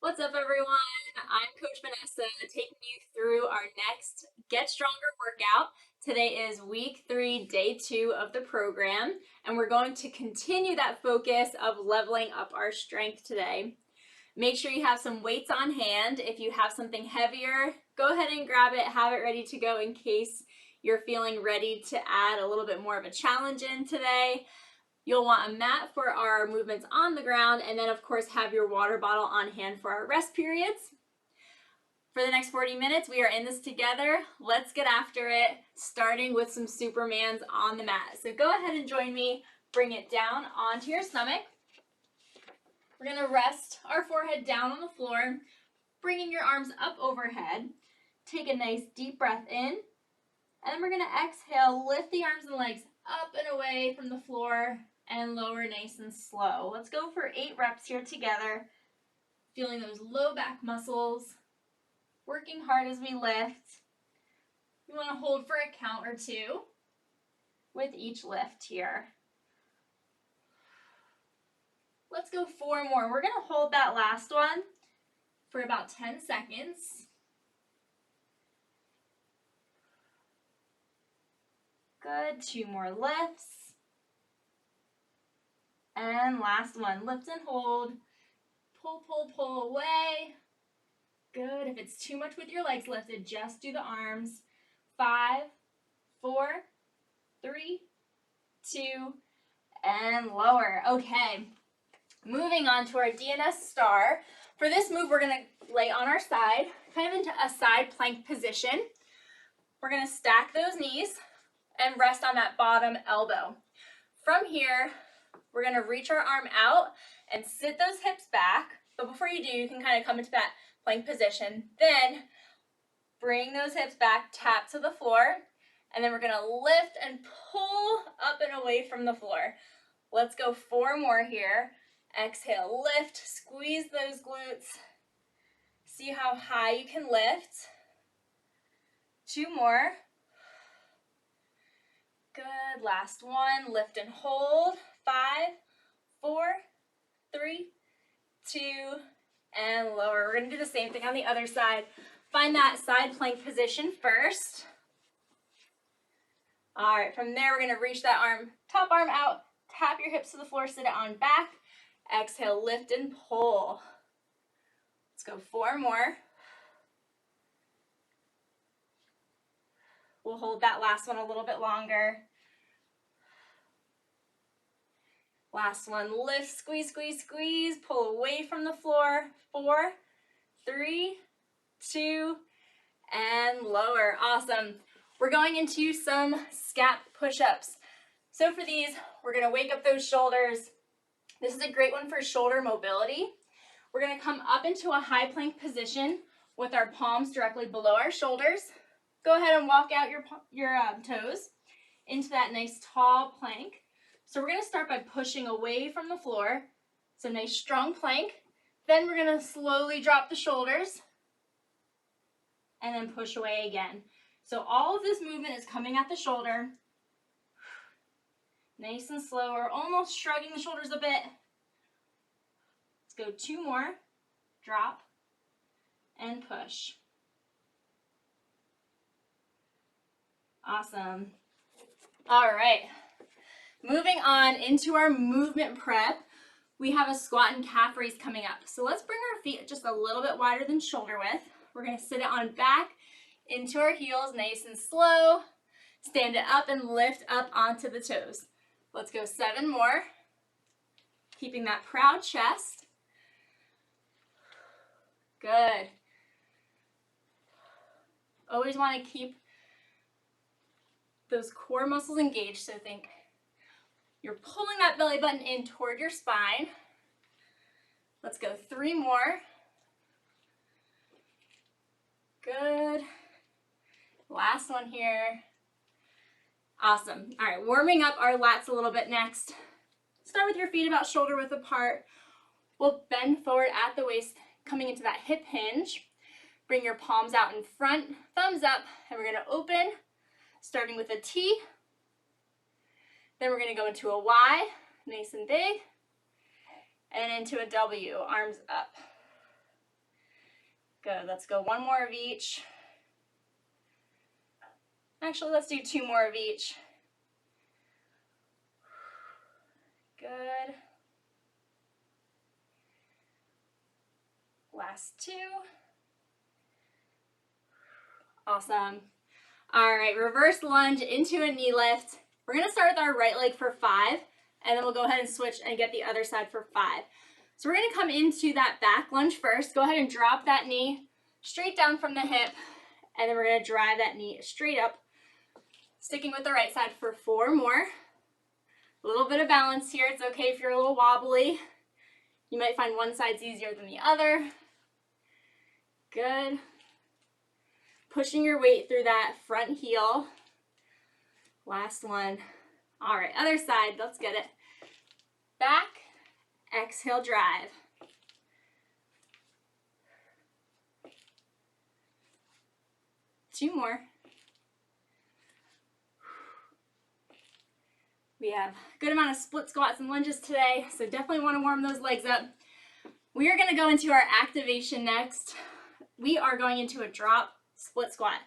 What's up, everyone? I'm Coach Vanessa, taking you through our next Get Stronger workout. Today is week 3, day 2 of the program, and we're going to continue that focus of leveling up our strength today. Make sure you have some weights on hand. If you have something heavier, go ahead and grab it, have it ready to go in case you're feeling ready to add a little bit more of a challenge in today. You'll want a mat for our movements on the ground, and then of course have your water bottle on hand for our rest periods. For the next 40 minutes, we are in this together. Let's get after it, starting with some Supermans on the mat. So go ahead and join me. Bring it down onto your stomach. We're gonna rest our forehead down on the floor, bringing your arms up overhead. Take a nice deep breath in, and then we're gonna exhale, lift the arms and legs up and away from the floor, and lower nice and slow. Let's go for 8 reps here together. Feeling those low back muscles, working hard as we lift. You want to hold for a count or 2 with each lift here. Let's go 4 more. We're going to hold that last one for about 10 seconds. Good. 2 more lifts. And last one, lift and hold. Pull, pull, pull away. Good. If it's too much with your legs lifted, just do the arms. 5, 4, 3, 2, and lower. Okay. Moving on to our DNS star. For this move, we're going to lay on our side, kind of into a side plank position. We're going to stack those knees and rest on that bottom elbow. From here, we're going to reach our arm out and sit those hips back. But before you do, you can kind of come into that plank position. Then bring those hips back, tap to the floor, and then we're going to lift and pull up and away from the floor. Let's go 4 more here. Exhale, lift, squeeze those glutes. See how high you can lift. 2 more. Good. Last one. Lift and hold. 5, 4, 3, 2, and lower. We're going to do the same thing on the other side. Find that side plank position first. All right, from there, we're going to reach that arm, top arm out, tap your hips to the floor, sit it on back. Exhale, lift and pull. Let's go 4 more. We'll hold that last one a little bit longer. Last one, lift, squeeze, squeeze, squeeze, pull away from the floor. 4, 3, 2, and lower. Awesome. We're going into some scap push-ups. So for these, we're going to wake up those shoulders. This is a great one for shoulder mobility. We're going to come up into a high plank position with our palms directly below our shoulders. Go ahead and walk out your toes into that nice tall plank. So we're going to start by pushing away from the floor. So nice strong plank. Then we're going to slowly drop the shoulders and then push away again. So all of this movement is coming at the shoulder. Nice and slow. We're almost shrugging the shoulders a bit. Let's go 2 more. Drop and push. Awesome. All right. Moving on into our movement prep, we have a squat and calf raise coming up. So let's bring our feet just a little bit wider than shoulder width. We're going to sit it on back into our heels, nice and slow. Stand it up and lift up onto the toes. Let's go 7 more. Keeping that proud chest. Good. Always want to keep those core muscles engaged. So think you're pulling that belly button in toward your spine. Let's go 3 more. Good. Last one here. Awesome. All right, warming up our lats a little bit next. Start with your feet about shoulder width apart. We'll bend forward at the waist, coming into that hip hinge. Bring your palms out in front, thumbs up, and we're going to open, starting with a T. Then we're going to go into a Y, nice and big, and into a W, arms up. Good, let's go one more of each. Actually, let's do two more of each. Good. Last two. Awesome. All right, reverse lunge into a knee lift. We're gonna start with our right leg for 5, and then we'll go ahead and switch and get the other side for 5. So we're gonna come into that back lunge first. Go ahead and drop that knee straight down from the hip, and then we're gonna drive that knee straight up. Sticking with the right side for 4 more. A little bit of balance here. It's okay if you're a little wobbly. You might find one side's easier than the other. Good. Pushing your weight through that front heel. Last one. All right, other side. Let's get it. Back. Exhale, drive. Two more. We have a good amount of split squats and lunges today, so definitely want to warm those legs up. We are going to go into our activation next. We are going into a drop split squat.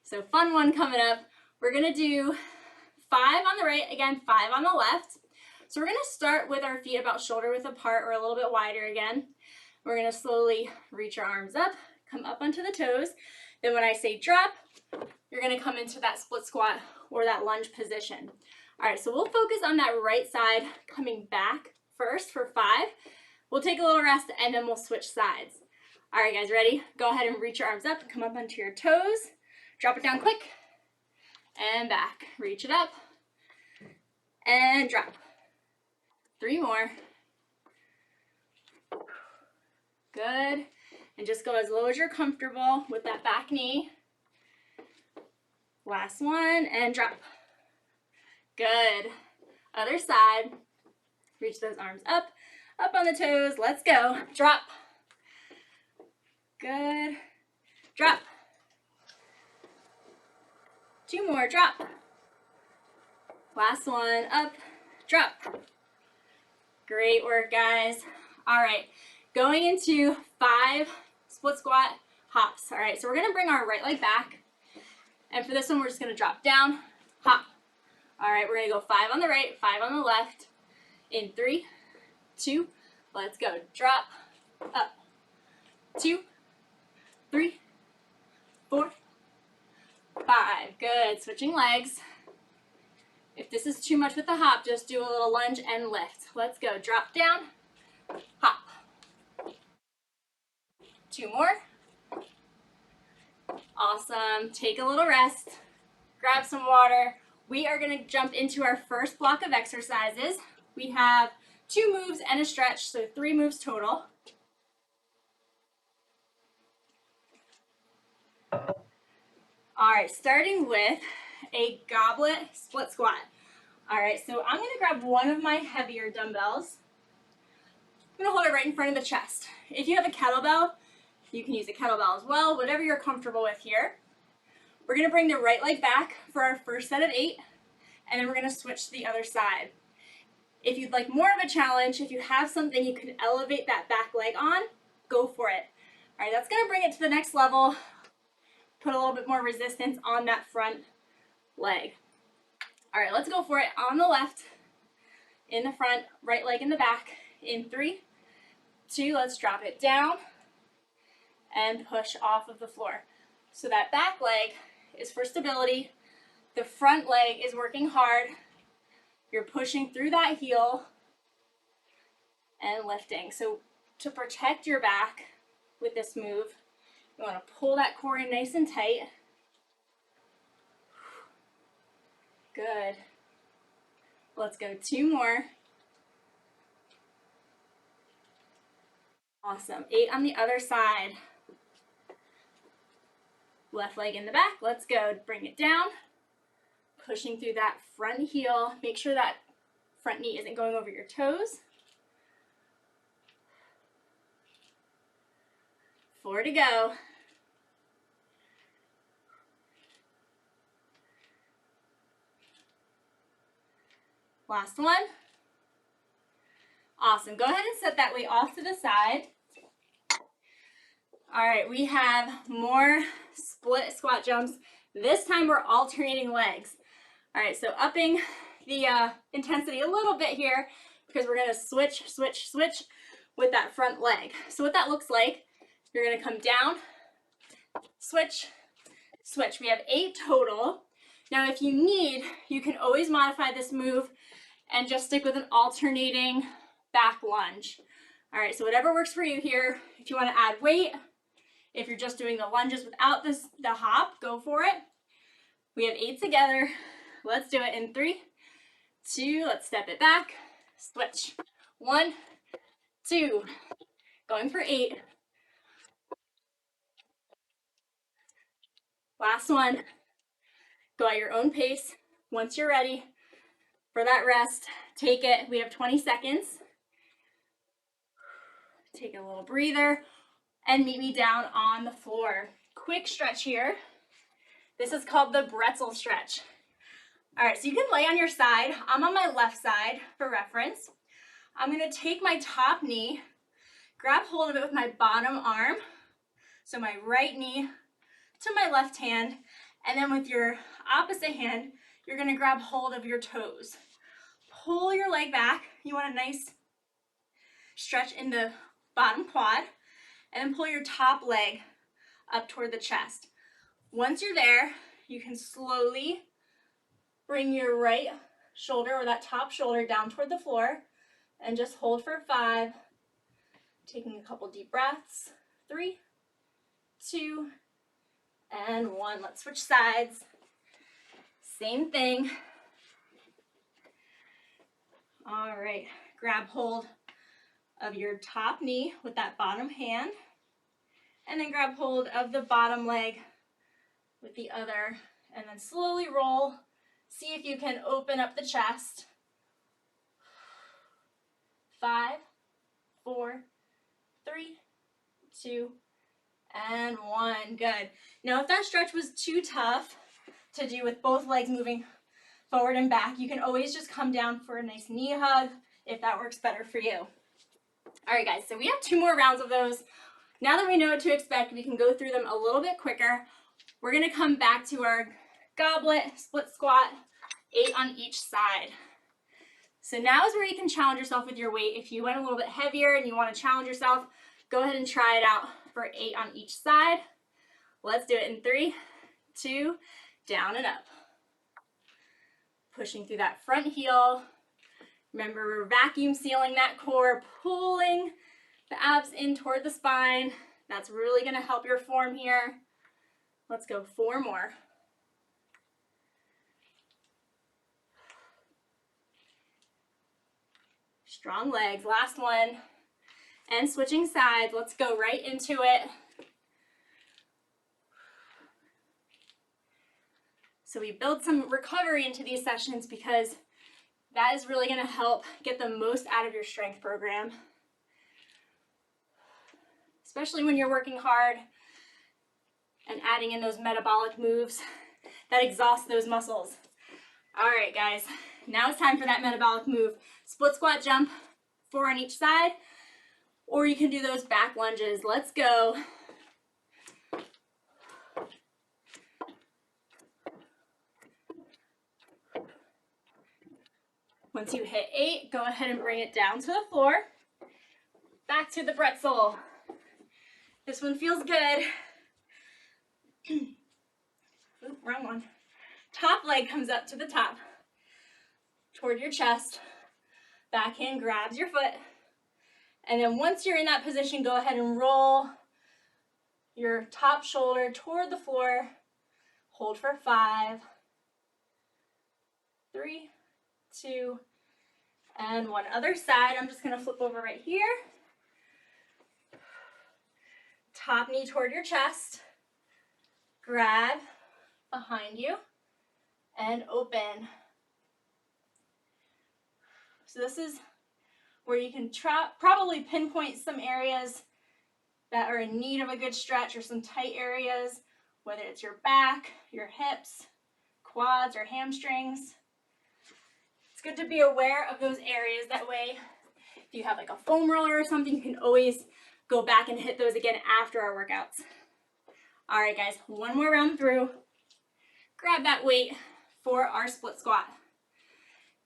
So fun one coming up. We're going to do 5 on the right, again, 5 on the left. So we're going to start with our feet about shoulder width apart or a little bit wider again. We're going to slowly reach our arms up, come up onto the toes. Then when I say drop, you're going to come into that split squat or that lunge position. All right, so we'll focus on that right side coming back first for 5. We'll take a little rest and then we'll switch sides. All right, guys, ready? Go ahead and reach your arms up, come up onto your toes, drop it down quick, and back. Reach it up, and drop. 3 more. Good. And just go as low as you're comfortable with that back knee. Last one, and drop. Good. Other side. Reach those arms up on the toes. Let's go. Drop. Good. Drop. 2 more. Drop. Last one. Up. Drop. Great work, guys. All right. Going into 5 split squat hops. All right. So we're going to bring our right leg back. And for this one, we're just going to drop down, hop. All right. We're going to go 5 on the right, 5 on the left. In 3, 2, let's go. Drop, up. 2, 3, 4, 5. Good. Switching legs. If this is too much with the hop, just do a little lunge and lift. Let's go. Drop down, hop. 2 more. Awesome. Take a little rest. Grab some water. We are going to jump into our first block of exercises. We have 2 moves and a stretch, so 3 moves total. All right, starting with a goblet split squat. All right, so I'm going to grab one of my heavier dumbbells. I'm going to hold it right in front of the chest. If you have a kettlebell, you can use a kettlebell as well, whatever you're comfortable with here. We're going to bring the right leg back for our first set of 8, and then we're going to switch to the other side. If you'd like more of a challenge, if you have something you can elevate that back leg on, go for it. All right, that's going to bring it to the next level. Put a little bit more resistance on that front leg. All right, let's go for it. On the left, in the front, right leg in the back. In 3, 2, let's drop it down and push off of the floor. So that back leg is for stability. The front leg is working hard. You're pushing through that heel and lifting. So to protect your back with this move, you want to pull that core in nice and tight. Good. Let's go 2 more. Awesome. 8 on the other side. Left leg in the back. Let's go. Bring it down. Pushing through that front heel. Make sure that front knee isn't going over your toes. 4 to go. Last one. Awesome. Go ahead and set that weight off to the side. All right, we have more split squat jumps. This time we're alternating legs. All right, so upping the intensity a little bit here because we're gonna switch with that front leg. So what that looks like, you're gonna come down, switch, switch. We have 8 total. Now if you need, you can always modify this move and just stick with an alternating back lunge. All right, so whatever works for you here. If you wanna add weight, if you're just doing the lunges without the hop, go for it. We have 8 together. Let's do it in 3, 2, let's step it back, switch. 1, 2, going for 8. Last one. Go at your own pace. Once you're ready for that rest, take it. We have 20 seconds. Take a little breather and meet me down on the floor. Quick stretch here. This is called the Bretzel stretch. All right, so you can lay on your side. I'm on my left side for reference. I'm gonna take my top knee, grab hold of it with my bottom arm, so my right knee to my left hand, and then with your opposite hand, you're gonna grab hold of your toes. Pull your leg back. You want a nice stretch in the bottom quad, and then pull your top leg up toward the chest. Once you're there, you can slowly bring your right shoulder or that top shoulder down toward the floor and just hold for 5. Taking a couple deep breaths. 3, 2, and 1. Let's switch sides. Same thing. All right, grab hold of your top knee with that bottom hand, and then grab hold of the bottom leg with the other, and then slowly roll. See if you can open up the chest. 5, 4, 3, 2, and 1. Good. Now, if that stretch was too tough to do with both legs moving forward and back, you can always just come down for a nice knee hug if that works better for you. All right, guys, so we have 2 more rounds of those. Now that we know what to expect, we can go through them a little bit quicker. We're gonna come back to our goblet split squat, 8 on each side. So now is where you can challenge yourself with your weight. If you went a little bit heavier and you want to challenge yourself, go ahead and try it out for 8 on each side. Let's do it in 3, 2, down and up. Pushing through that front heel. Remember, we're vacuum sealing that core, pulling the abs in toward the spine. That's really going to help your form here. Let's go 4 more. Strong legs. Last one. And switching sides. Let's go right into it. So we build some recovery into these sessions because that is really going to help get the most out of your strength program. Especially when you're working hard and adding in those metabolic moves that exhaust those muscles. All right, guys, now it's time for that metabolic move. Split squat jump, 4 on each side, or you can do those back lunges. Let's go. Once you hit 8, go ahead and bring it down to the floor. Back to the Bretzel. This one feels good. Oop, wrong one. Top leg comes up to the top, toward your chest. Backhand grabs your foot. And then once you're in that position, go ahead and roll your top shoulder toward the floor. Hold for 5, 3, 2, and 1. Other side, I'm just gonna flip over right here. Top knee toward your chest. Grab behind you and open. So this is where you can probably pinpoint some areas that are in need of a good stretch or some tight areas, whether it's your back, your hips, quads, or hamstrings. It's good to be aware of those areas. That way, if you have like a foam roller or something, you can always go back and hit those again after our workouts. All right, guys, one more round through. Grab that weight for our split squat.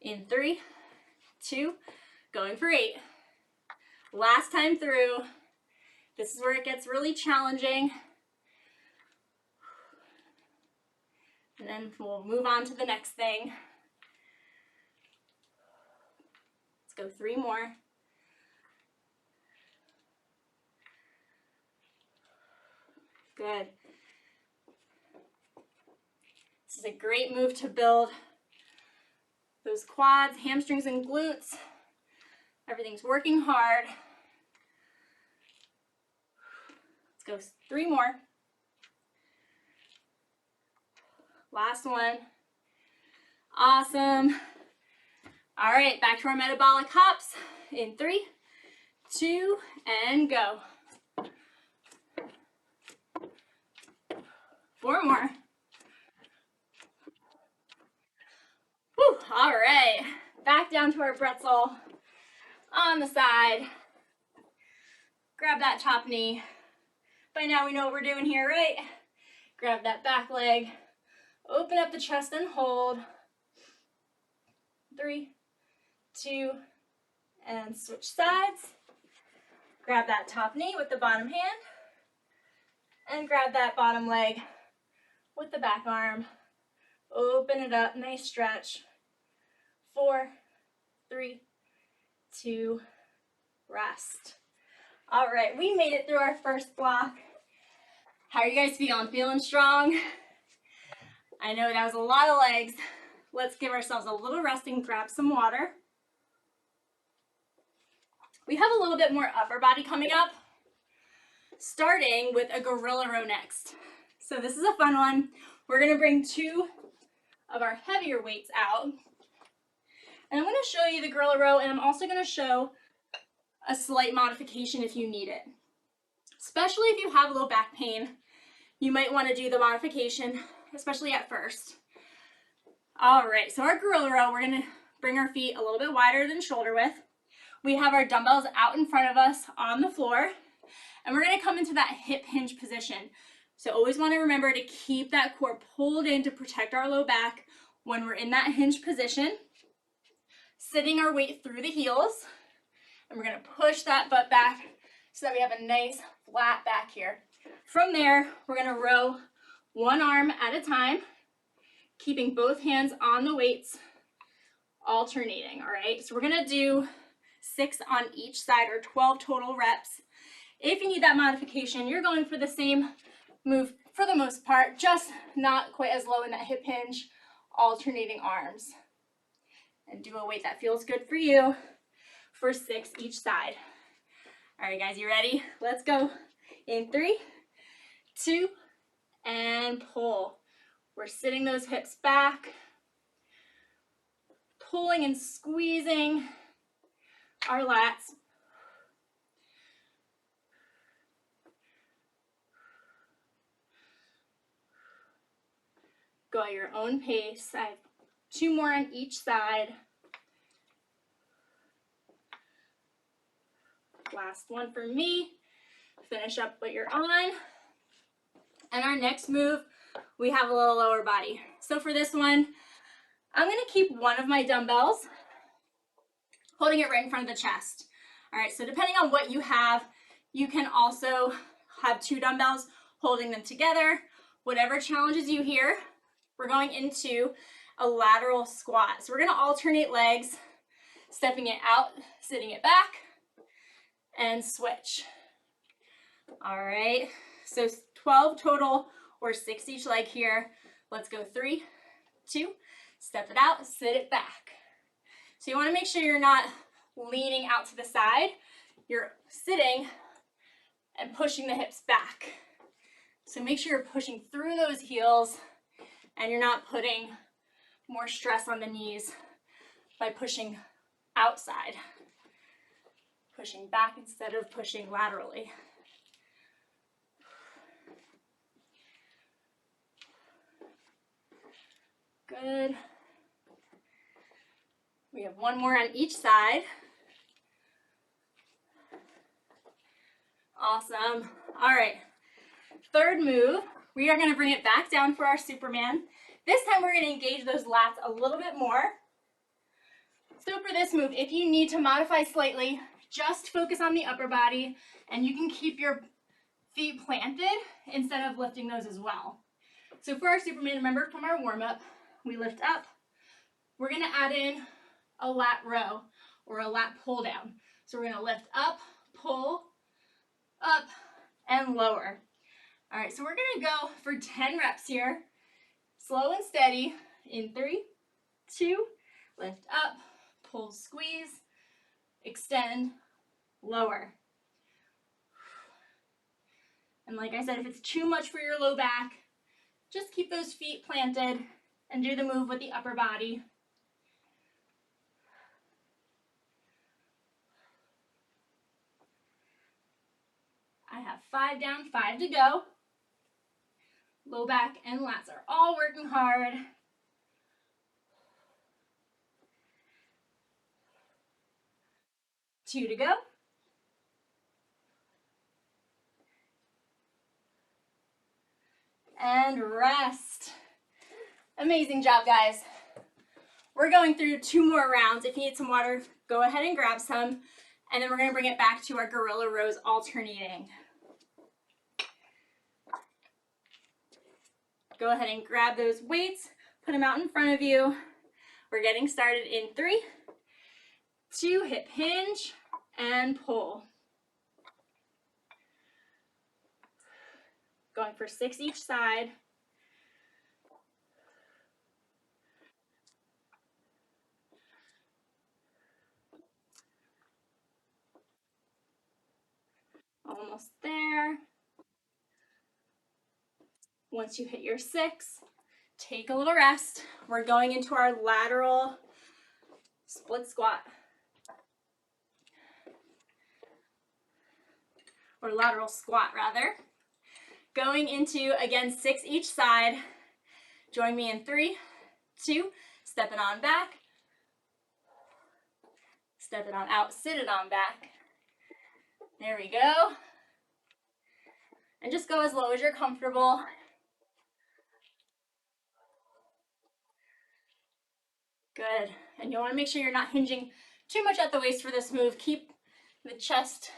In 3, 2, going for 8. Last time through. This is where it gets really challenging. And then we'll move on to the next thing. Let's go 3 more. Good. This is a great move to build those quads, hamstrings, and glutes. Everything's working hard. Let's go 3 more. Last one. Awesome. All right, back to our metabolic hops in 3, 2, and go. 4 more. Whew, all right, back down to our pretzel on the side. Grab that top knee. By now we know what we're doing here, right? Grab that back leg, open up the chest and hold. 3, 2, and switch sides. Grab that top knee with the bottom hand, and grab that bottom leg with the back arm. Open it up, nice stretch. 4, 3, 2, rest. All right, we made it through our first block. How are you guys feeling? Feeling strong? I know that was a lot of legs. Let's give ourselves a little rest and grab some water. We have a little bit more upper body coming up, starting with a gorilla row next. So this is a fun one. We're gonna bring 2 of our heavier weights out. And I'm gonna show you the gorilla row, and I'm also gonna show a slight modification if you need it. Especially if you have low back pain, you might wanna do the modification, especially at first. All right, so our gorilla row, we're gonna bring our feet a little bit wider than shoulder width. We have our dumbbells out in front of us on the floor, and we're gonna come into that hip hinge position. So always wanna remember to keep that core pulled in to protect our low back when we're in that hinge position. Sitting our weight through the heels, and we're gonna push that butt back so that we have a nice flat back here. From there, we're gonna row one arm at a time, keeping both hands on the weights, alternating, all right? So we're gonna do 6 on each side, or 12 total reps. If you need that modification, you're going for the same move for the most part, just not quite as low in that hip hinge, alternating arms. And do a weight that feels good for you for 6 each side. All right, guys, you ready? Let's go. In 3, 2, and pull. We're sitting those hips back, pulling and squeezing our lats. Go at your own pace. I have 2 more on each side. Last one for me. Finish up what you're on. And our next move, we have a little lower body. So for this one, I'm gonna keep one of my dumbbells, holding it right in front of the chest. All right, so depending on what you have, you can also have 2 dumbbells holding them together. Whatever challenges you here, we're going into a lateral squat. So we're gonna alternate legs, stepping it out, sitting it back, and switch. All right, so 12 total, or 6 each leg here. Let's go 3, 2, step it out, sit it back. So you wanna make sure you're not leaning out to the side. You're sitting and pushing the hips back. So make sure you're pushing through those heels and you're not putting more stress on the knees by pushing outside. Pushing back instead of pushing laterally. Good. We have 1 more on each side. Awesome. All right. Third move, we are going to bring it back down for our Superman. This time we're going to engage those lats a little bit more. So for this move, if you need to modify slightly, just focus on the upper body and you can keep your feet planted instead of lifting those as well. So for our Superman, remember from our warm-up, we lift up. We're going to add in a lat row or a lat pull down. So we're going to lift up, pull, up, and lower. All right, so we're going to go for 10 reps here. Slow and steady in 3, 2, lift up, pull, squeeze, extend, lower. And like I said, if it's too much for your low back, just keep those feet planted and do the move with the upper body. I have 5 down, 5 to go. Low back and lats are all working hard. 2 to go. And rest. Amazing job, guys. We're going through 2 more rounds. If you need some water, go ahead and grab some. And then we're going to bring it back to our gorilla rows alternating. Go ahead and grab those weights, put them out in front of you. We're getting started in 3, 2, hip hinge, and pull. Going for 6 each side. Almost there. Once you hit your 6, take a little rest. We're going into our lateral split squat. Or lateral squat, rather. Going into, again, 6 each side. Join me in 3, 2, step it on back. Step it on out, sit it on back. There we go. And just go as low as you're comfortable. Good. And you want to make sure you're not hinging too much at the waist for this move. Keep the chest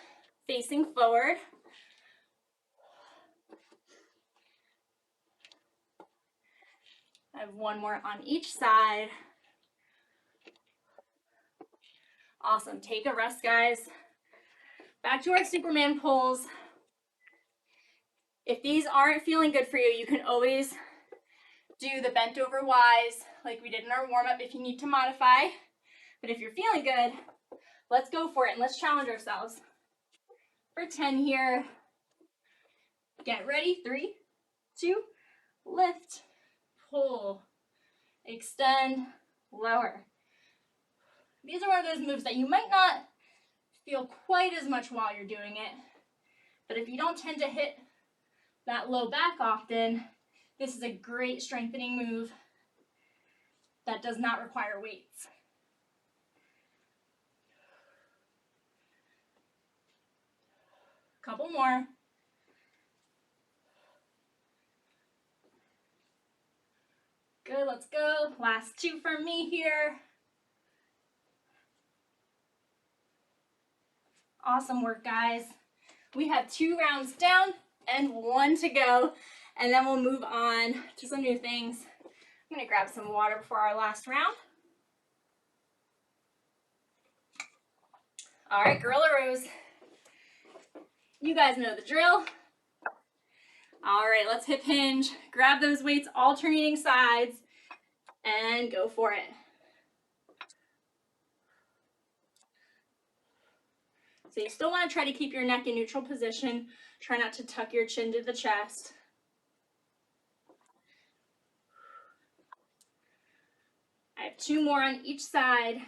facing forward. I have 1 more on each side. Awesome. Take a rest, guys. Back to our Superman pulls. If these aren't feeling good for you, you can always do the bent over Ys like we did in our warm-up if you need to modify. But if you're feeling good, let's go for it and let's challenge ourselves. For 10 here. Get ready. 3, 2, lift, pull, extend, lower. These are one of those moves that you might not feel quite as much while you're doing it. But if you don't tend to hit that low back often, this is a great strengthening move that does not require weights. Couple more. Good, let's go. Last 2 from me here. Awesome work, guys. We have 2 rounds down and 1 to go, and then we'll move on to some new things. I'm gonna grab some water before our last round. All right, gorilla rows. You guys know the drill. All right, let's hip hinge. Grab those weights, alternating sides, and go for it. So you still want to try to keep your neck in neutral position. Try not to tuck your chin to the chest. I have 2 more on each side,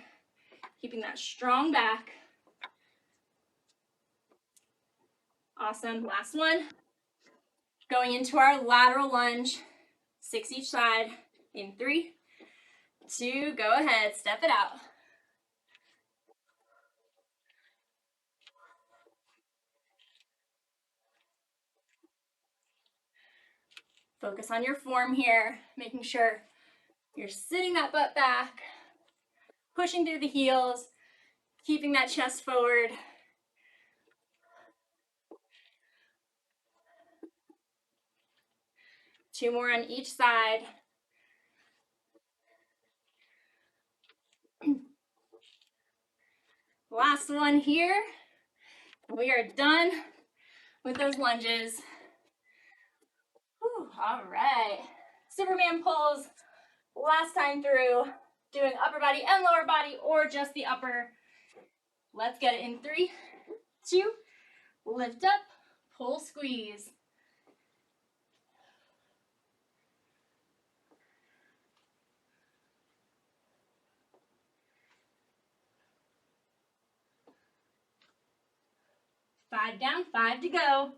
keeping that strong back. Awesome, last one. Going into our lateral lunge, 6 each side in 3, 2, go ahead, step it out. Focus on your form here, making sure you're sitting that butt back, pushing through the heels, keeping that chest forward. Two more on each side. Last one here. We are done with those lunges. Whew, all right. Superman pulls, last time through, doing upper body and lower body or just the upper. Let's get it in 3, 2, lift up, pull, squeeze. Five down, 5 to go.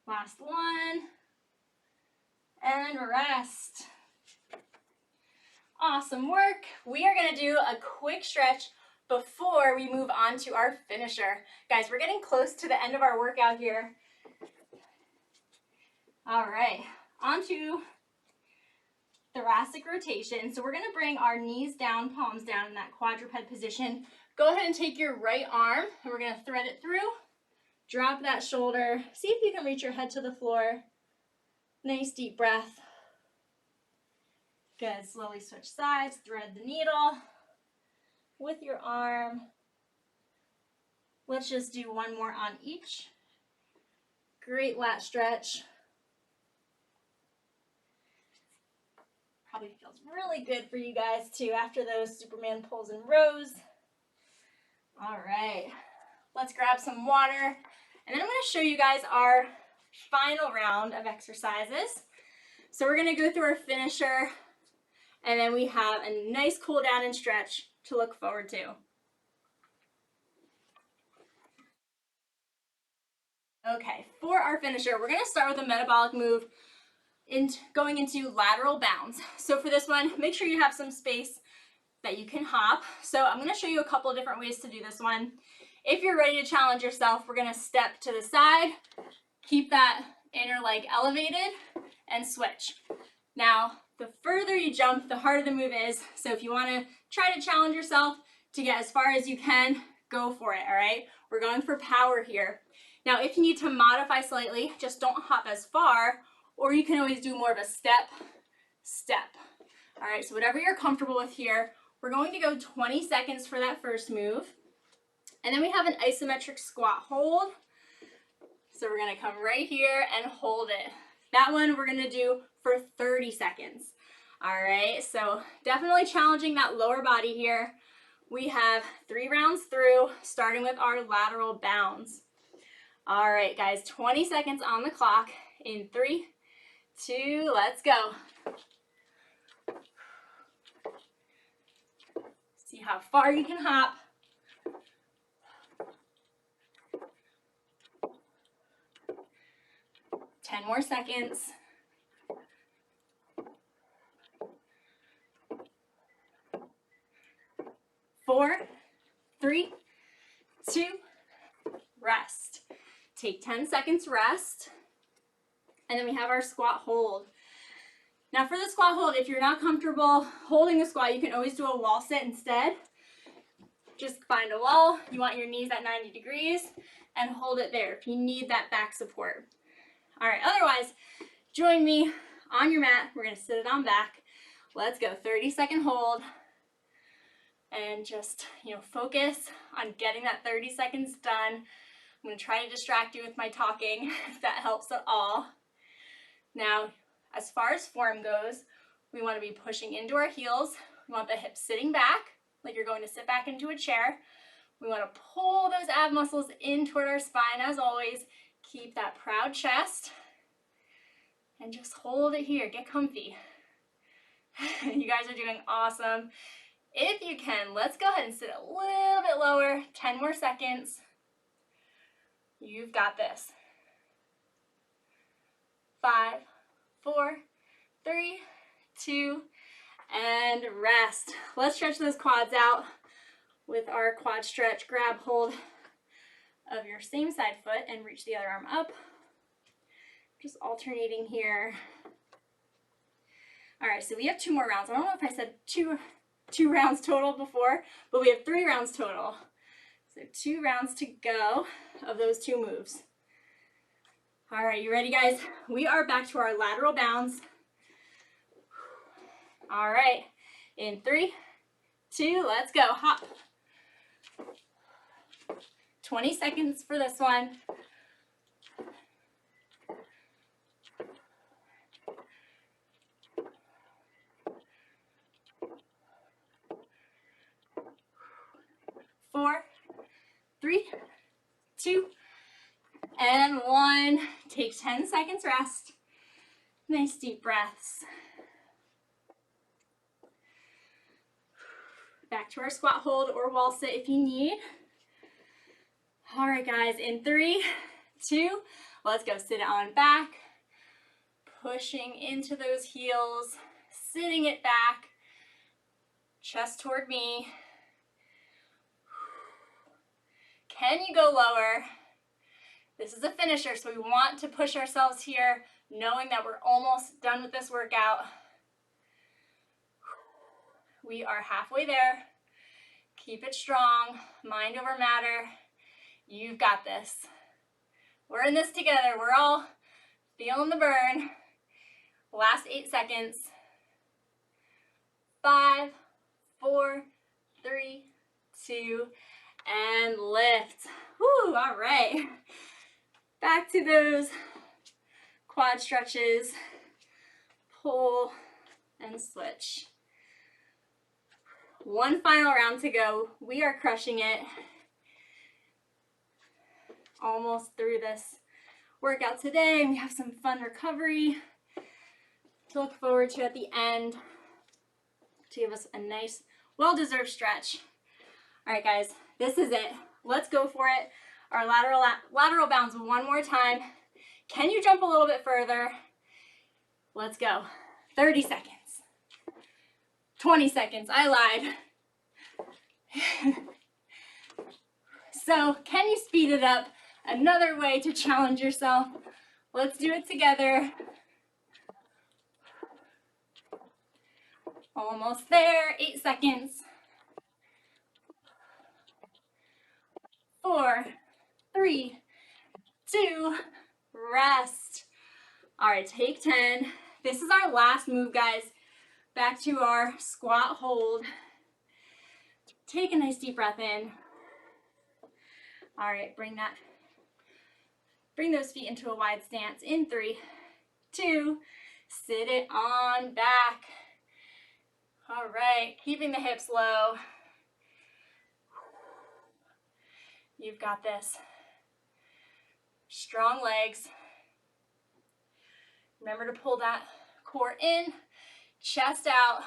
Last one. And rest. Awesome work. We are going to do a quick stretch before we move on to our finisher. Guys, we're getting close to the end of our workout here. All right, on to thoracic rotation. So we're going to bring our knees down, palms down in that quadruped position. Go ahead and take your right arm and we're going to thread it through. Drop that shoulder. See if you can reach your head to the floor. Nice deep breath. Good. Slowly switch sides. Thread the needle with your arm. Let's just do one more on each. Great lat stretch. Probably feels really good for you guys too after those Superman pulls and rows. All right, let's grab some water. And then I'm going to show you guys our final round of exercises. So we're going to go through our finisher, and then we have a nice cool down and stretch to look forward to. Okay, for our finisher, we're going to start with a metabolic move going into lateral bounds. So for this one, make sure you have some space that you can hop. So I'm going to show you a couple of different ways to do this one. If you're ready to challenge yourself, we're going to step to the side, keep that inner leg elevated, and switch. Now, the further you jump, the harder the move is. So if you want to try to challenge yourself to get as far as you can, go for it, all right? We're going for power here. Now, if you need to modify slightly, just don't hop as far, or you can always do more of a step. All right, so whatever you're comfortable with here, we're going to go 20 seconds for that first move. And then we have an isometric squat hold. So we're going to come right here and hold it. That one we're going to do for 30 seconds. All right, so definitely challenging that lower body here. We have 3 rounds through, starting with our lateral bounds. All right, guys, 20 seconds on the clock in 3, 2, let's go. See how far you can hop. 10 more seconds. 4, 3, 2, rest. Take 10 seconds rest. And then we have our squat hold. Now for the squat hold, if you're not comfortable holding the squat, you can always do a wall sit instead. Just find a wall. You want your knees at 90 degrees and hold it there if you need that back support. All right, otherwise, join me on your mat. We're going to sit it on back. Let's go. 30-second hold. And just, focus on getting that 30 seconds done. I'm going to try to distract you with my talking if that helps at all. Now, as far as form goes, we want to be pushing into our heels. We want the hips sitting back, like you're going to sit back into a chair. We want to pull those ab muscles in toward our spine as always. Keep that proud chest. And just hold it here. Get comfy. You guys are doing awesome. If you can, let's go ahead and sit a little bit lower. 10 more seconds. You've got this. 5, 4, 3, 2, and rest. Let's stretch those quads out with our quad stretch. Grab hold of your same side foot and reach the other arm up. Just alternating here. All right, so we have 2 more rounds. I don't know if I said two rounds total before, but we have 3 rounds total. So 2 rounds to go of those 2 moves. All right, you ready, guys? We are back to our lateral bounds. All right, in 3, 2, let's go. Hop. 20 seconds for this one. Four, 3, 2, and 1. Take 10 seconds rest. Nice deep breaths. Back to our squat hold or wall sit if you need. All right, guys, in 3, 2, let's go. Sit on back, pushing into those heels, sitting it back, chest toward me. Can you go lower? This is a finisher, so we want to push ourselves here, knowing that we're almost done with this workout. We are halfway there. Keep it strong, mind over matter. You've got this. We're in this together. We're all feeling the burn. Last 8 seconds. 5, 4, 3, 2, and lift. Woo, all right. Back to those quad stretches. Pull and switch. 1 final round to go. We are crushing it. Almost through this workout today. We have some fun recovery to look forward to at the end to give us a nice, well-deserved stretch. All right, guys, this is it. Let's go for it. Our lateral bounds 1 more time. Can you jump a little bit further? Let's go. 30 seconds. 20 seconds. I lied. So, can you speed it up? Another way to challenge yourself. Let's do it together. Almost there. 8 seconds. 4, 3, 2, rest. All right, take 10. This is our last move, guys. Back to our squat hold. Take a nice deep breath in. All right, bring those feet into a wide stance in 3, 2, sit it on back. All right, keeping the hips low. You've got this. Strong legs. Remember to pull that core in, chest out.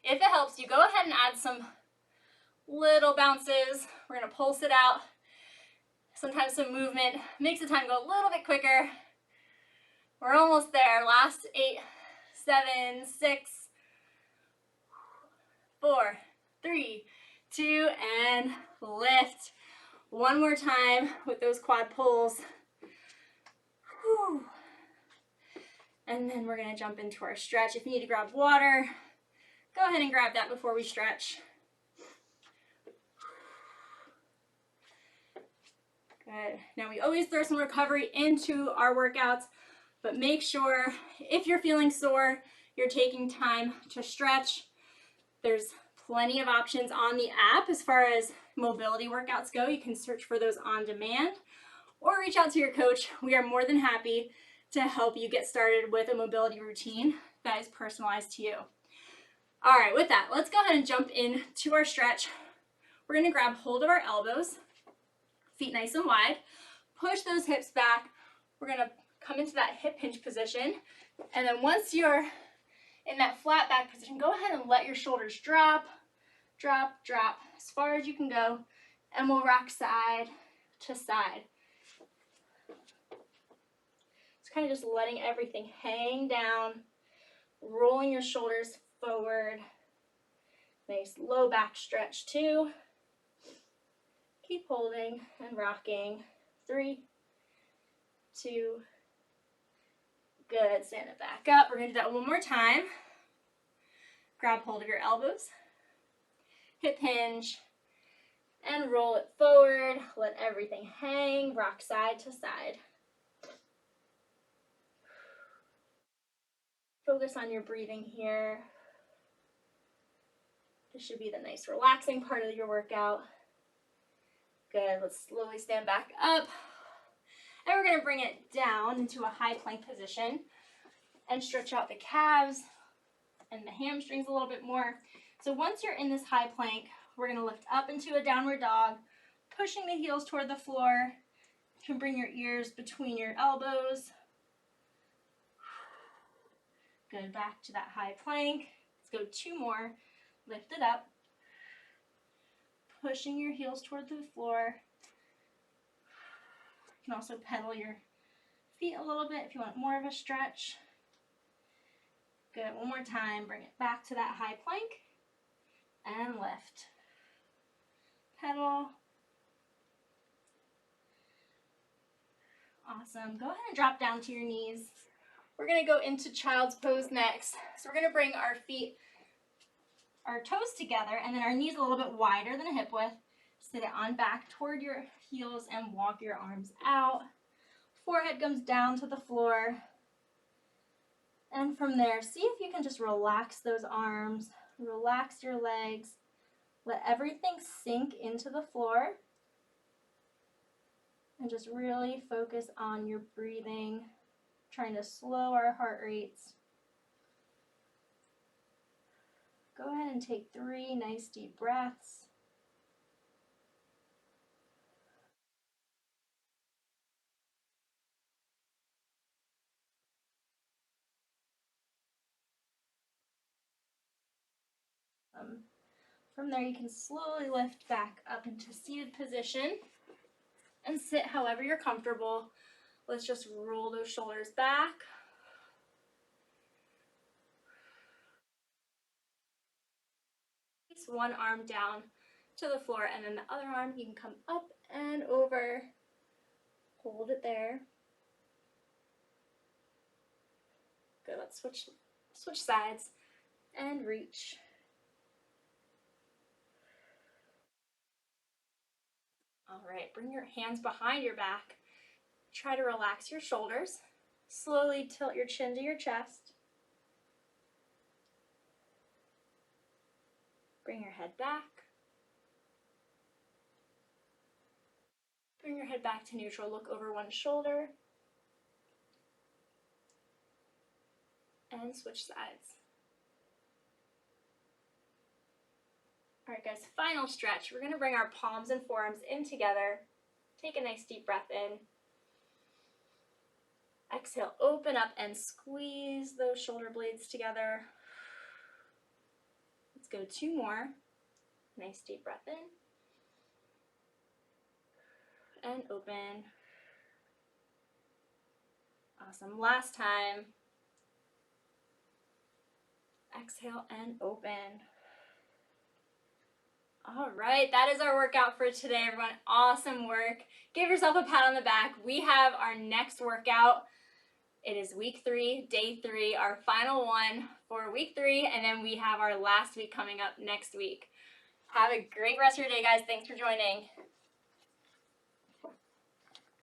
If it helps you, go ahead and add some little bounces. We're gonna pulse it out. Sometimes some movement makes the time go a little bit quicker. We're almost there. Last 8, 7, 6, 4, 3, 2, and lift. 1 more time with those quad pulls. Whew. And then we're gonna jump into our stretch. If you need to grab water, go ahead and grab that before we stretch. Good. Now we always throw some recovery into our workouts, but make sure if you're feeling sore, you're taking time to stretch. There's plenty of options on the app as far as mobility workouts go. You can search for those on demand or reach out to your coach. We are more than happy to help you get started with a mobility routine that is personalized to you. All right, with that, let's go ahead and jump into our stretch. We're gonna grab hold of our elbows, feet nice and wide, push those hips back. We're gonna come into that hip hinge position. And then once you're in that flat back position, go ahead and let your shoulders drop, drop, drop, as far as you can go. And we'll rock side to side. It's kind of just letting everything hang down, rolling your shoulders forward. Nice low back stretch too. Keep holding and rocking. 3, 2, good. Stand it back up. We're going to do that one more time. Grab hold of your elbows. Hip hinge. And roll it forward. Let everything hang. Rock side to side. Focus on your breathing here. This should be the nice relaxing part of your workout. Good. Let's slowly stand back up. And we're going to bring it down into a high plank position and stretch out the calves and the hamstrings a little bit more. So once you're in this high plank, we're going to lift up into a downward dog, pushing the heels toward the floor. You can bring your ears between your elbows. Good. Back to that high plank. Let's go 2 more. Lift it up. Pushing your heels toward the floor. You can also pedal your feet a little bit if you want more of a stretch. Good. One more time. Bring it back to that high plank and lift. Pedal. Awesome. Go ahead and drop down to your knees. We're going to go into child's pose next. So we're going to bring our feet, our toes together, and then our knees a little bit wider than a hip width. Sit it on back toward your heels and walk your arms out. Forehead comes down to the floor. And from there, see if you can just relax those arms, relax your legs, let everything sink into the floor, and just really focus on your breathing, trying to slow our heart rates. Go ahead and take 3 nice deep breaths. From there, you can slowly lift back up into seated position and sit however you're comfortable. Let's just roll those shoulders back. Place one arm down to the floor, and then the other arm, you can come up and over. Hold it there. Good, let's switch sides and reach. All right, bring your hands behind your back. Try to relax your shoulders. Slowly tilt your chin to your chest. Bring your head back. Bring your head back to neutral. Look over one shoulder. And switch sides. All right, guys, final stretch. We're going to bring our palms and forearms in together. Take a nice deep breath in. Exhale, open up and squeeze those shoulder blades together. Let's go 2 more. Nice deep breath in. And open. Awesome. Last time. Exhale and open. All right, that is our workout for today, everyone. Awesome work. Give yourself a pat on the back. We have our next workout. It is week 3, day 3, our final one for week 3, and then we have our last week coming up next week. Have a great rest of your day, guys. Thanks for joining.